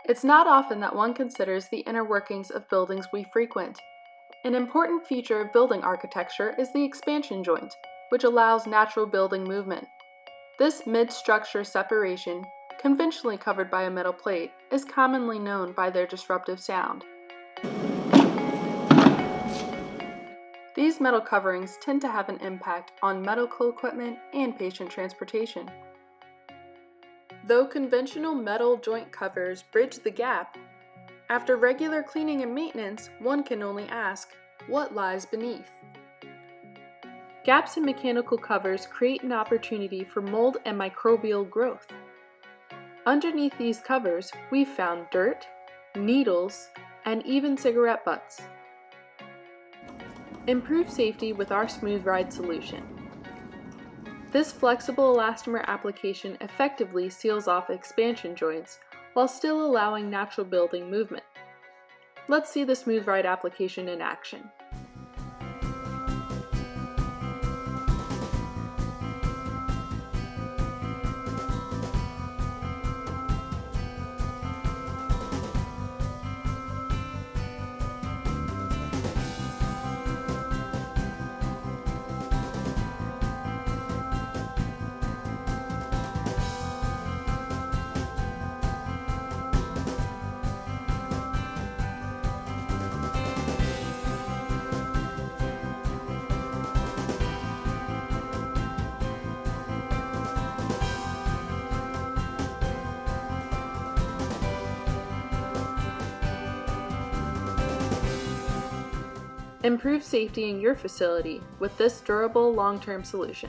It's not often that one considers the inner workings of buildings we frequent. An important feature of building architecture is the expansion joint, which allows natural building movement. This mid-structure separation, conventionally covered by a metal plate, is commonly known by their disruptive sound. These metal coverings tend to have an impact on medical equipment and patient transportation. Though conventional metal joint covers bridge the gap, after regular cleaning and maintenance, one can only ask, what lies beneath? Gaps in mechanical covers create an opportunity for mold and microbial growth. Underneath these covers, we've found dirt, needles, and even cigarette butts. Improve safety with our Smooth Ride solution. This flexible elastomer application effectively seals off expansion joints while still allowing natural building movement. Let's see the Smooth Ride application in action. Improve safety in your facility with this durable long-term solution.